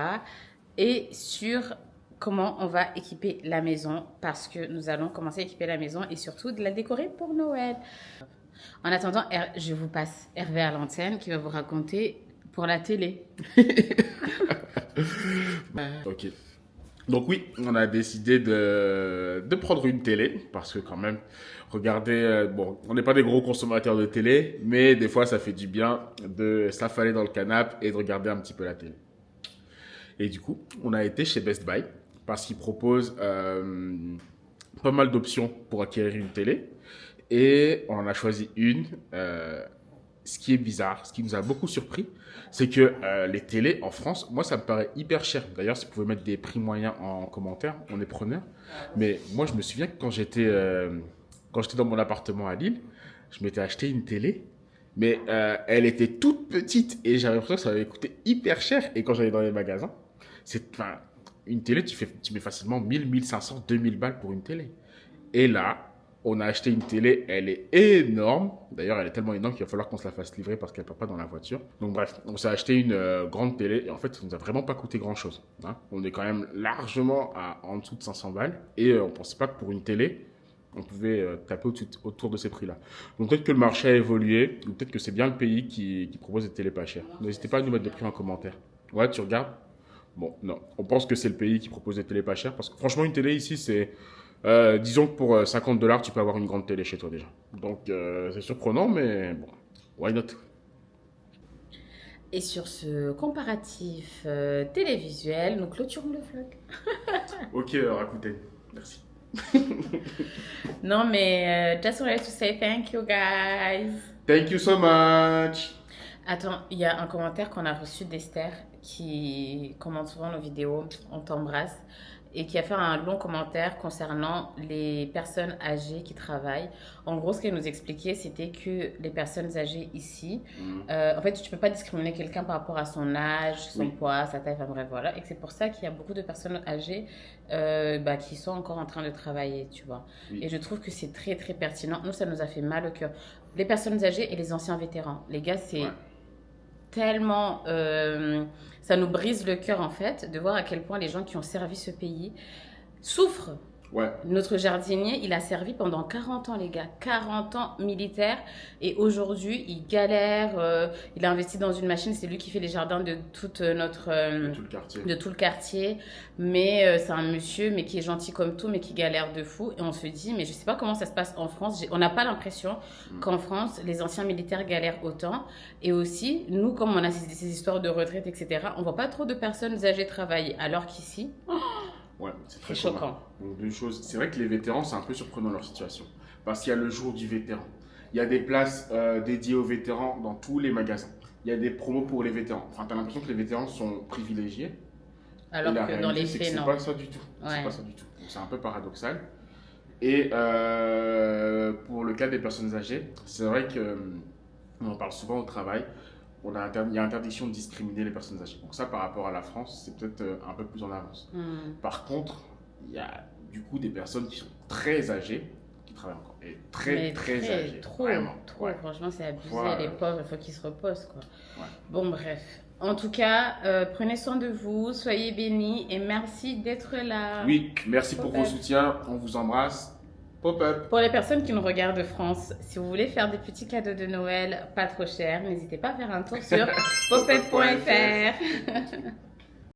B: Et sur comment on va équiper la maison parce que nous allons commencer à équiper la maison et surtout de la décorer pour Noël. En attendant, je vous passe Hervé à l'antenne qui va vous raconter pour la télé.
A: Ok. Donc oui, on a décidé de prendre une télé parce que quand même, regardez, bon, on n'est pas des gros consommateurs de télé, mais des fois ça fait du bien de s'affaler dans le canapé et de regarder un petit peu la télé. Et du coup, on a été chez Best Buy parce qu'ils proposent pas mal d'options pour acquérir une télé et on en a choisi une ce qui est bizarre, ce qui nous a beaucoup surpris, c'est que les télés en France, moi, ça me paraît hyper cher. D'ailleurs, si vous pouvez mettre des prix moyens en commentaire, on est preneur. Mais moi, je me souviens que quand j'étais dans mon appartement à Lille, je m'étais acheté une télé, mais elle était toute petite et j'avais l'impression que ça avait coûté hyper cher. Et quand j'allais dans les magasins, une télé, tu mets facilement 1000, 1500, 2000 balles pour une télé. Et là, on a acheté une télé, elle est énorme. D'ailleurs, elle est tellement énorme qu'il va falloir qu'on se la fasse livrer parce qu'elle ne peut pas dans la voiture. Donc bref, on s'est acheté une grande télé et en fait, ça ne nous a vraiment pas coûté grand-chose. Hein. On est quand même largement en dessous de 500 balles et on ne pensait pas que pour une télé, on pouvait taper autour de ces prix-là. Donc peut-être que le marché a évolué ou peut-être que c'est bien le pays qui propose des télés pas chères. N'hésitez pas à nous mettre des prix en commentaire. Ouais, tu regardes? Bon, non. On pense que c'est le pays qui propose des télés pas chères parce que franchement, une télé ici, c'est... disons que pour 50 $, tu peux avoir une grande télé chez toi déjà. Donc, c'est surprenant, mais bon, why not?
B: Et sur ce comparatif télévisuel, nous clôturons le vlog.
A: Ok, Rakuten, merci.
B: Non, mais just wanted to say thank you, guys.
A: Thank you so much.
B: Attends, il y a un commentaire qu'on a reçu d'Esther qui commente souvent nos vidéos. On t'embrasse. Et qui a fait un long commentaire concernant les personnes âgées qui travaillent. En gros, ce qu'elle nous expliquait, c'était que les personnes âgées ici, en fait, tu ne peux pas discriminer quelqu'un par rapport à son âge, son poids, sa taille, enfin bref, voilà. Et que c'est pour ça qu'il y a beaucoup de personnes âgées qui sont encore en train de travailler, tu vois. Oui. Et je trouve que c'est très, très pertinent. Nous, ça nous a fait mal au cœur. Les personnes âgées et les anciens vétérans. Les gars, c'est... tellement, ça nous brise le cœur en fait de voir à quel point les gens qui ont servi ce pays souffrent. Ouais. Notre jardinier, il a servi pendant 40 ans les gars, 40 ans militaire et aujourd'hui il galère, il a investi dans une machine, c'est lui qui fait les jardins de toute notre, de tout le quartier, mais c'est un monsieur mais qui est gentil comme tout mais qui galère de fou et on se dit mais je sais pas comment ça se passe en France, on n'a pas l'impression qu'en France les anciens militaires galèrent autant et aussi nous comme on a ces histoires de retraite etc, on voit pas trop de personnes âgées travailler alors qu'ici...
A: Ouais, c'est très choquant. Donc, deux choses. C'est vrai que les vétérans, c'est un peu surprenant leur situation. Parce qu'il y a le jour du vétéran. Il y a des places dédiées aux vétérans dans tous les magasins. Il y a des promos pour les vétérans. Enfin, tu as l'impression que les vétérans sont privilégiés.
B: Alors que dans les faits, non.
A: C'est pas ça du tout. Ouais. C'est pas ça du tout. Donc, c'est un peu paradoxal. Et pour le cas des personnes âgées, c'est vrai qu'on en parle souvent au travail. Il y a interdiction de discriminer les personnes âgées. Donc ça, par rapport à la France, c'est peut-être un peu plus en avance. Par contre, il y a du coup des personnes qui sont très âgées, qui travaillent encore. Et très âgées.
B: Trop, ouais. Franchement, c'est abusé. Les pauvres, il faut qu'ils se reposent, quoi. Ouais. Bon, bref. En tout cas, prenez soin de vous, soyez bénis et merci d'être là.
A: Oui, merci pour vos soutiens. On vous embrasse. Pop-up.
B: Pour les personnes qui nous regardent de France, si vous voulez faire des petits cadeaux de Noël pas trop chers, n'hésitez pas à faire un tour sur popup.fr.